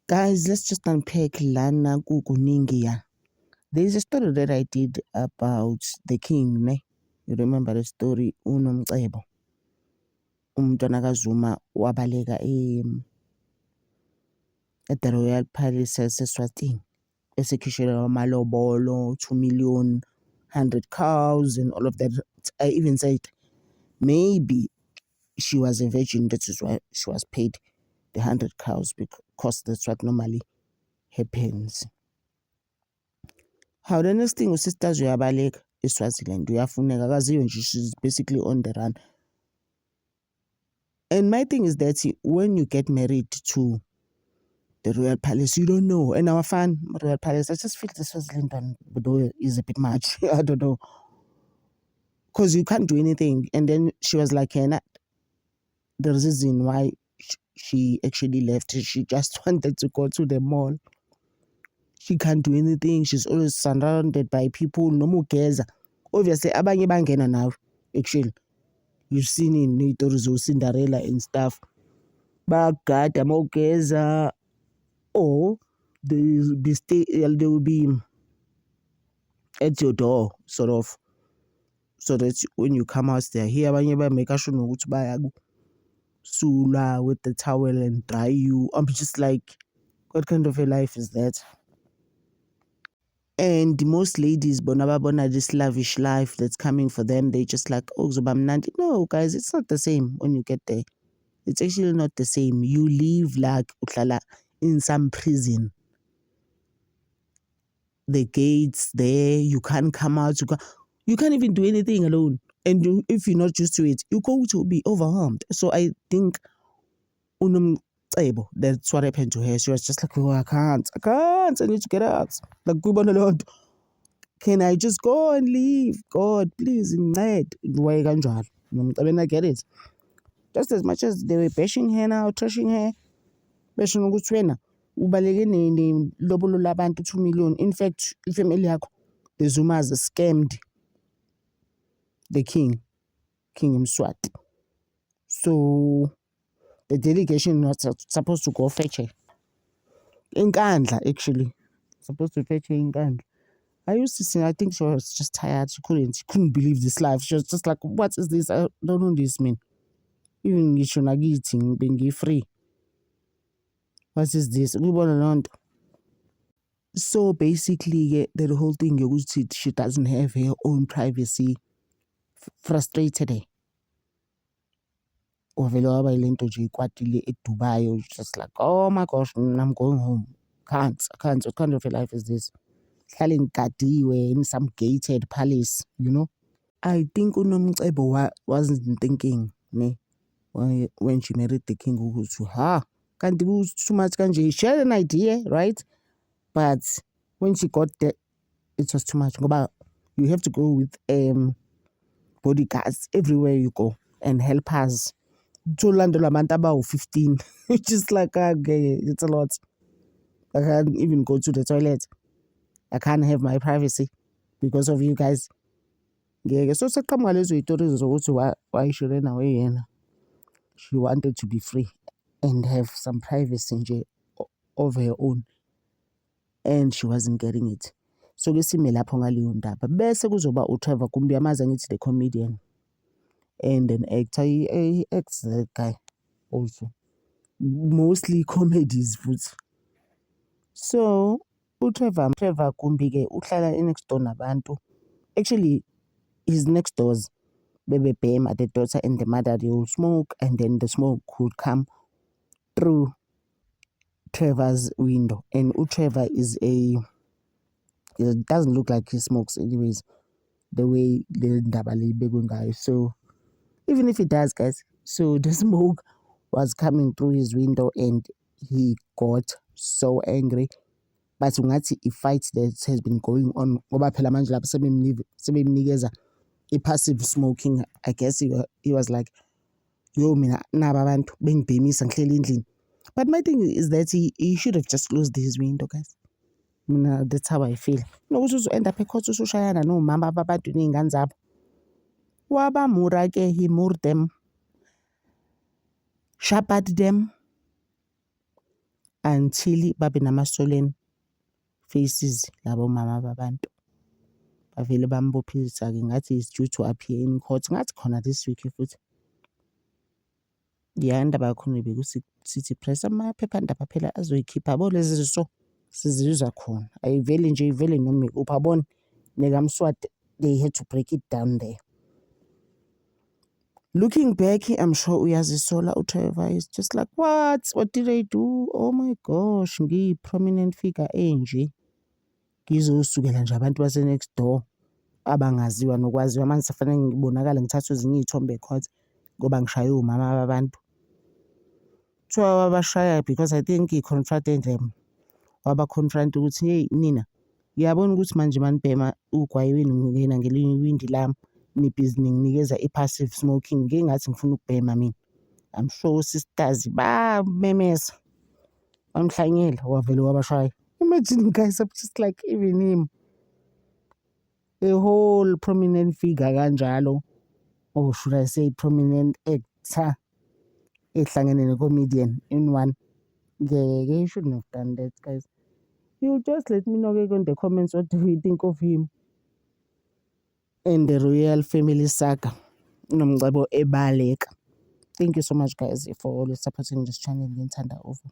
Guys, let's just unpack lana kukuningia. There's a story that I did about the king, ne? You remember the story, uNomcebo. Umntwana kaZuma wabaleka at the Royal Palace yaseSwatini. Esekhishelwa amalobolo, 2 million, 100 cows and all of that. I even said maybe she was a virgin, that is why she was paid the 100 cows, because that's what normally happens. How the next thing sisters uyabaleka eSwaziland uyafuneka akaziwe nje, she's basically on the run. And my thing is that when you get married to the Royal Palace, you don't know. And our fan Royal Palace, I just feel the Swaziland one is a bit much. I don't know. Because you can't do anything. And then she was like, the reason why she actually left, she just wanted to go to the mall. She can't do anything. She's always surrounded by people. No more cares. Obviously, abanye bangena now. Actually, you've seen in stories of Cinderella and stuff. Bagada mogeza, or they will be at your door, sort of, so that when you come out there, here abanye make sure nokuthi bayasula with the towel and dry you. I'm just like, what kind of a life is that? And most ladies, bona this lavish life that's coming for them, they just like, oh, zobamnandi. No, guys, it's not the same when you get there. It's actually not the same. You live like uhlala in some prison. The gates there, you can't come out. You can't even do anything alone. And if you're not used to it, you're going to be overwhelmed. So I think that's what happened to her. She was just like, oh, I can't. I need to get out. Like, can I just go and leave? God, please, why kanjalo? I mean, I get it. Just as much as they were bashing her now, trashing her, bashing ukuthi wena ubaleke nelobolo labantu 2 million. In fact, ifamily yakho, the Zumas scammed the king Mswati. So the delegation was supposed to go fetch her. Inkandla, actually. Supposed to fetch her in Nkandla. I used to see, I think she was just tired. She couldn't believe this life. She was just like, what is this? I don't know this mean. Even ngisho nakithi being free. What is this? So basically, the whole thing, she doesn't have her own privacy. Frustrated her. Ovele waba ile nto nje ikwatile eDubai, just like, oh my gosh, I'm going home. I can't. What kind of a life is this? Hlale ngigadiwe in some gated palace, you know? I think uNomcebo wasn't thinking, ne, when she married the king, kanti too much kanje. She had an idea, right? But when she got there, it was too much. You have to go with bodyguards everywhere you go and helpers. To landela abantu about 15, which is like, okay, it's a lot. I can't even go to the toilet. I can't have my privacy because of you guys. So seqhamuka lezo yitori zokuthi why she ran away yena. She wanted to be free and have some privacy nje of her own, and she wasn't getting it. So ke sime lapho ngaleyo ndaba bese kuzoba uTrevor Kumbi, amazi ngithi the comedian and an actor. He acts that guy also, mostly comedies futhi. So uTrevor Kumbi ke uhlala next door nabantu. Actually, his next doors bebebhema, the daughter and the mother, they will smoke, and then the smoke would come through Trevor's window. And uTrevor it doesn't look like he smokes anyways, the way the ndaba le ibekwe ngayo. So even if he does, guys, so the smoke was coming through his window and he got so angry. But ungathi a fight that has been going on ngoba phela manje lapho sebemnikeza i-passive smoking. I guess he was like, yo, mina naba abantu bengibhemisa ngihleli endlini. But my thing is that he should have just closed his window, guys. Mina, that's how I feel. Nokuthi uzo-end up ecourt usushayana nomama babantu ney'ngane zabo. Wabamura ke, he moored them, shepherded them, until babe nama-stolen faces labo mama babantu. Bavele bambophisa-ke ngathi is due to appear in court. Ngathi khona this week futhi. Ya indaba yakhona bekusithi press amaphephandaba phela azoyikhipha yabo lezi ziso sizizwa khona. Ayiveli nje ivele noma ikuphi yabona nekamswati they had to break it down there. Looking back, I'm sure uyazisola uTrevor is just like, what did I do? Oh my gosh, ngiyi-prominent figure enje. Ngizosukela nje abantu base-next door abangaziwa nokwaziwa. Manje safanele ngibonakale ngithathwe ezinye iy'thombe ecourt ngoba ngishaye omama babantu. Kuthiwa wabashaya because I think he confronted them. Waba-confront ukuthi hey nina ngiyabona ukuthi manje manibhema ugwayi wenu ngingena ngelinye iwindi lami nibhizi ninginikeza i-passive smoking ngingathi ngifuna ukubhema mina. I'm sure sisters bamemeza bamhlanyela wavele wabashaya. Imagine guys, I'm just like even him a whole prominent figure kanjalo, or should I say prominent actor ehlangene ne-comedian in one. You shouldn't have done that, guys. You just let me know in the comments what do you think of him and the royal family saga. Nomngcebo ebaleka. Thank you so much, guys, for always supporting this channel. Ngithanda over.